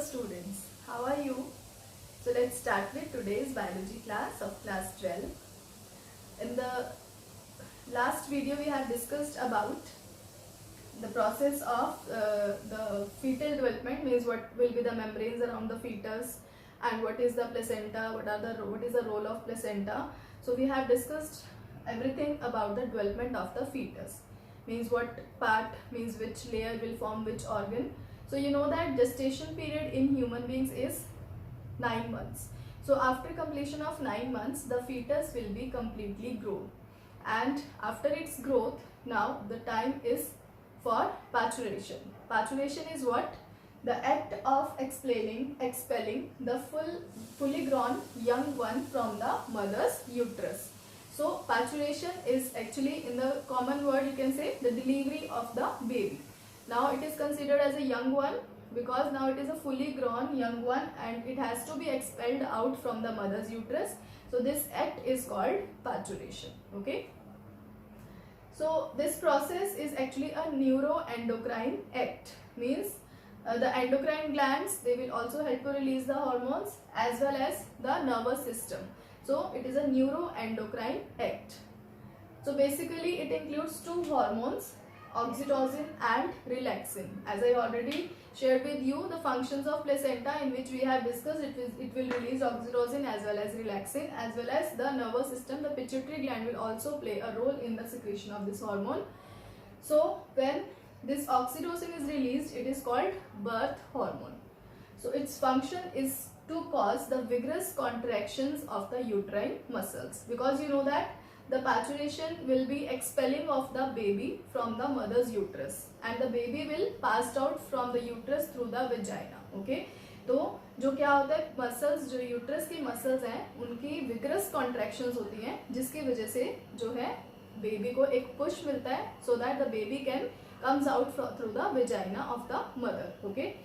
students, how are you? So let's start with today's biology class of class 12. In the last video we have discussed about the process of the fetal development, means what will be the membranes around the fetus and what is the placenta, what is the role of placenta. So we have discussed everything about the development of the fetus, means what part, means which layer will form which organ. So you know that gestation period in human beings is 9 months. So after completion of 9 months, the fetus will be completely grown, and after its growth, now the time is for parturition. Parturition is what? The act of expelling the fully grown young one from the mother's uterus. So parturition is actually, in the common word you can say, the delivery of the baby. Now it is considered as a young one because now it is a fully grown young one and it has to be expelled out from the mother's uterus. So this act is called parturition. Okay. So this process is actually a neuroendocrine act, means the endocrine glands, they will also help to release the hormones as well as the nervous system. So it is a neuroendocrine act. So basically it includes two hormones, oxytocin and relaxin. As I already shared with you the functions of placenta, in which we have discussed it will release oxytocin as well as relaxin, as well as the nervous system. The pituitary gland will also play a role in the secretion of this hormone. So when this oxytocin is released, it is called birth hormone. So its function is to cause the vigorous contractions of the uterine muscles, because you know that the parturition will be expelling of the baby from the mother's uterus and the baby will pass out from the uterus through the vagina. Okay, तो जो क्या होता है, muscles, जो uterus की muscles हैं उनकी vigorous contractions होती हैं, जिसकी वजह से जो है बेबी को एक पुश मिलता है, so that the baby can comes out through the vagina of the mother. Okay,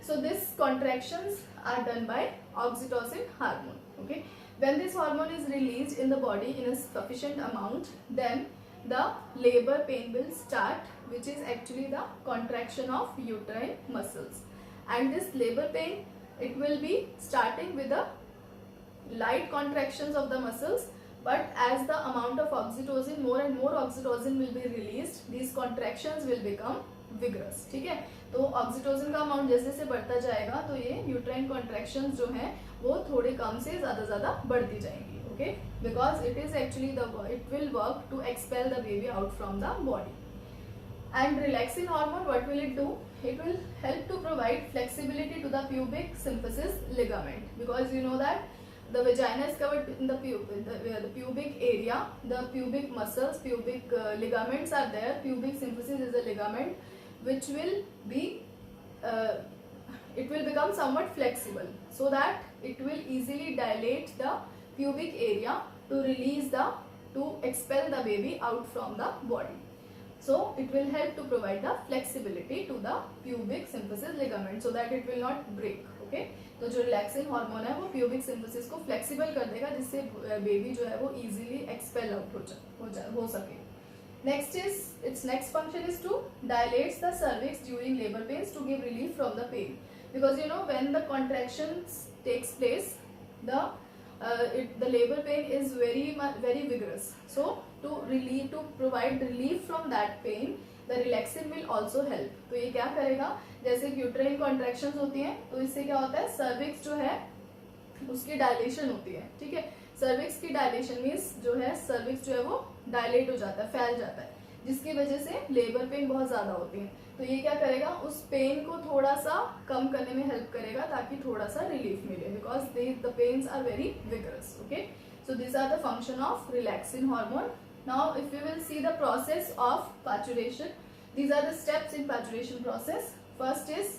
so these contractions are done by oxytocin hormone. Okay, when this hormone is released in the body in a sufficient amount, then the labor pain will start, which is actually the contraction of uterine muscles. And this labor pain, it will be starting with the light contractions of the muscles, but as the amount of oxytocin, more and more oxytocin will be released, these contractions will become vigorous. ठीक है, तो oxytocin का amount जैसे जैसे बढ़ता जाएगा तो ये यूट्राइन कॉन्ट्रैक्शंस जो हैं वो थोड़े कम से ज़्यादा बढ़ती जाएंगी. Okay, because it is actually it will work to expel the baby out from the body. And relaxin hormone, what will it do? It will help to provide flexibility to the pubic symphysis ligament, because you know that the vagina is covered in the pubic area, the pubic muscles, pubic ligaments are there. Pubic symphysis is a ligament which will be it will become somewhat flexible, so that it will easily dilate the pubic area to expel the baby out from the body. So it will help to provide the flexibility to the pubic symphysis ligament, so that it will not break. Okay, तो जो relaxin hormone है वो pubic synthesis को flexible कर देगा, जिससे baby जो है वो इजीली एक्सपेल आउट हो सके. Next is its next function is to dilates the cervix during labour pains to give relief from the pain, because you know when the contractions takes place the labor pain is very vigorous. So to provide relief from that pain, the relaxin will also help. तो ये क्या करेगा, जैसे uterine contractions होती हैं तो इससे क्या होता है, सर्विक्स जो है उसकी डायलेशन होती है. ठीक है, सर्विक्स की डायलेशन मीन्स जो है सर्विक्स जो है वो डायलेट हो जाता है, फैल जाता है, जिसकी वजह से लेबर पेन बहुत ज़्यादा होती है. तो ये क्या करेगा, उस पेन को थोड़ा सा कम करने में हेल्प करेगा ताकि थोड़ा सा रिलीफ मिले, because the pains are very vigorous. Okay, so this are the function of relaxin hormone. Now if you will see the process of parturition, these are the steps in parturition process. First is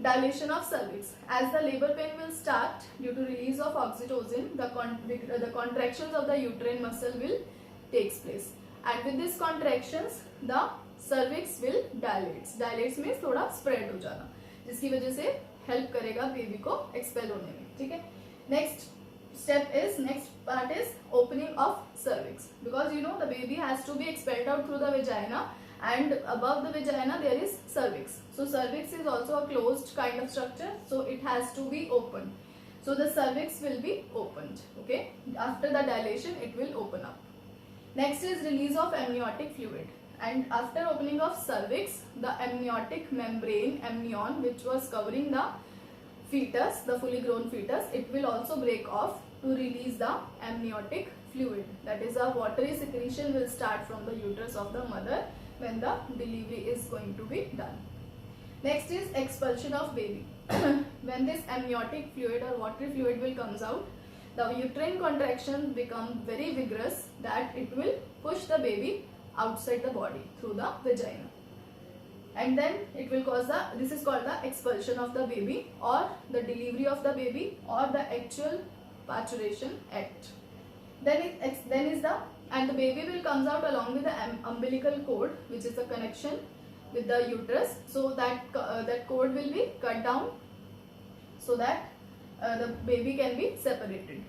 dilation of cervix. As the labor pain will start due to release of oxytocin, the contractions of the uterine muscle will takes place, and with these contractions the cervix will dilates. Dilates means थोड़ा spread हो जाना, जिसकी वजह से help करेगा baby को expel होने में. ठीक है, next part is opening of cervix, because you know the baby has to be expelled out through the vagina and above the vagina there is cervix. So cervix is also a closed kind of structure, so it has to be open. So the cervix will be opened. Okay, after the dilation it will open up. Next is release of amniotic fluid. And after opening of cervix, the amniotic membrane, amnion, which was covering the fetus, the fully grown fetus, it will also break off to release the amniotic fluid. That is, a watery secretion will start from the uterus of the mother when the delivery is going to be done. Next is expulsion of baby. When this amniotic fluid or watery fluid will comes out, the uterine contractions become very vigorous that it will push the baby outside the body through the vagina, and then it will cause the, this is called the expulsion of the baby or the delivery of the baby or the actual parturition act. Then the baby will comes out along with the umbilical cord, which is the connection with the uterus. So that cord will be cut down so that the baby can be separated.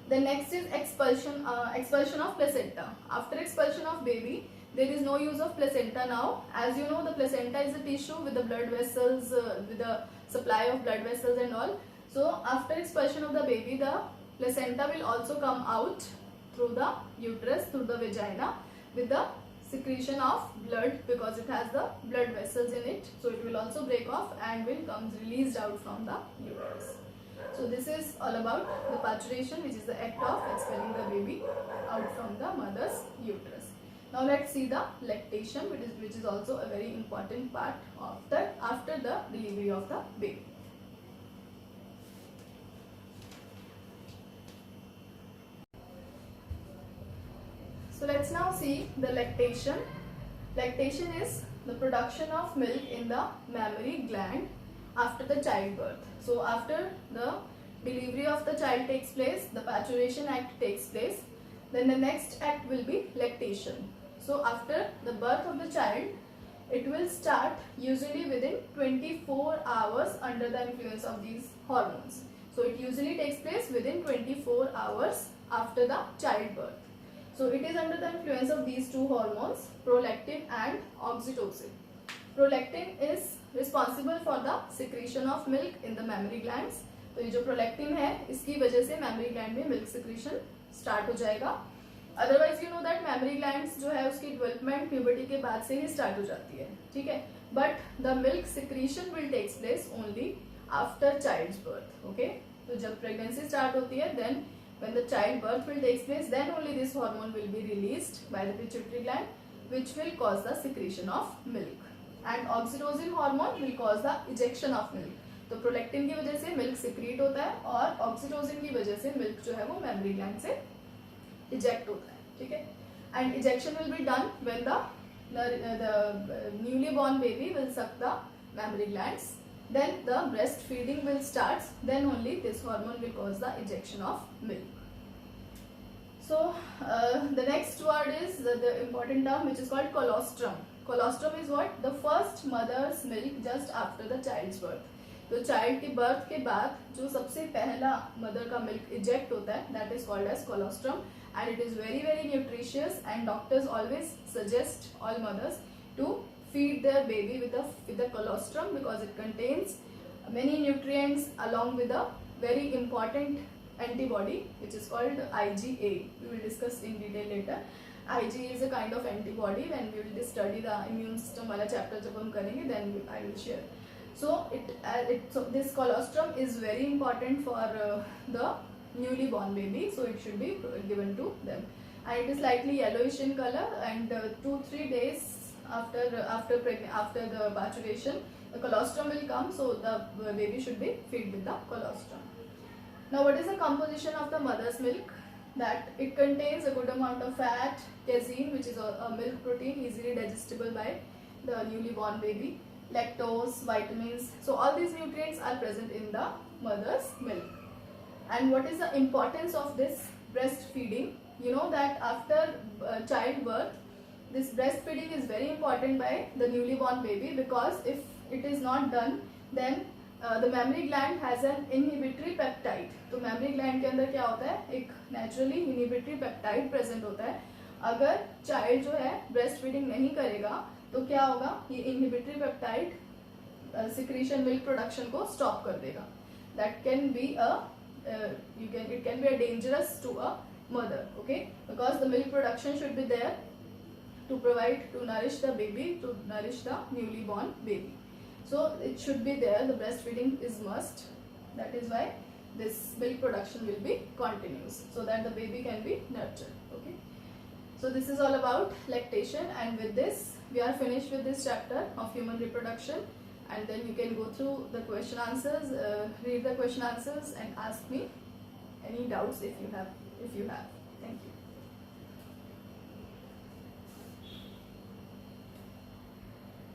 The next is expulsion of placenta. After expulsion of baby, there is no use of placenta now. As you know, the placenta is a tissue with the blood vessels, with the supply of blood vessels and all. So after expulsion of the baby, the placenta will also come out through the uterus, through the vagina, with the secretion of blood, because it has the blood vessels in it. So it will also break off and will come released out from the uterus. So this is all about the parturition, which is the act of expelling the baby out from the mother's uterus. Now let's see the lactation, which is also a very important part of that after the delivery of the baby. So let's now see the lactation. Lactation is the production of milk in the mammary gland after the childbirth. So after the delivery of the child takes place, the parturition act takes place, then the next act will be lactation. So after the birth of the child, it will start usually within 24 hours under the influence of these hormones. So it usually takes place within 24 hours after the childbirth. So it is under the influence of these two hormones, prolactin and oxytocin. Prolactin is responsible for the secretion of milk in the mammary glands. तो ये जो prolactin है, इसकी वजह से mammary gland में milk secretion start हो जाएगा. Otherwise you know that memory glands जो है उसकी डेवलपमेंट प्यूबर्टी के बाद से ही स्टार्ट हो जाती है, ठीक है. But the milk secretion will takes place only after child's birth. Okay, तो जब प्रेगनेंसी स्टार्ट होती है, then when the child birth will takes place, then only this hormone will be released by the pituitary gland, which will cause the secretion of milk. And oxytocin hormone will cause the ejection of milk. तो prolactin की वजह से milk secrete होता है और oxytocin की वजह से मिल्क जो है वो मेमरी ग्लैंड से इजेक्ट होता है, ठीक है. And ejection will be done when the newly born baby will suck the mammary glands. Then the breastfeeding will start. Then only this hormone will cause the ejection of milk. So the next word is the important term, which is called colostrum. Colostrum is what? The first mother's milk just after the child's birth. तो child के birth के बाद जो सबसे पहला mother का milk eject होता है, that is called as colostrum, and it is very very nutritious. And doctors always suggest all mothers to feed their baby with the colostrum because it contains many nutrients along with a very important antibody which is called IgA. We will discuss in detail later. IgA is a kind of antibody. When we will study the immune system wala chapter jab hum karenge, then I will share. So so this colostrum is very important for the newly born baby, so it should be given to them. And it is slightly yellowish in color, and 2-3 days after the parturition, the colostrum will come, so the baby should be fed with the colostrum. Now what is the composition of the mother's milk? That it contains a good amount of fat, casein, which is a milk protein easily digestible by the newly born baby, lactose, vitamins. So all these nutrients are present in the mother's milk. And what is the importance of this breastfeeding? You know that after childbirth, this breastfeeding is very important by the newly born baby, because if it is not done, then the mammary gland has an inhibitory peptide. तो mammary gland के अंदर क्या होता है, एक naturally inhibitory peptide present होता है. अगर child जो है breastfeeding नहीं करेगा, तो क्या होगा, ये inhibitory peptide secretion milk production को स्टॉप कर देगा. That can be a it can be a dangerous to a mother, okay, because the milk production should be there to nourish the baby, to nourish the newly born baby. So it should be there, the breastfeeding is must. That is why this milk production will be continuous, so that the baby can be nurtured, okay. So this is all about lactation, and with this we are finished with this chapter of human reproduction. And then you can go through the question answers, read the question answers and ask me any doubts if you have. Thank you.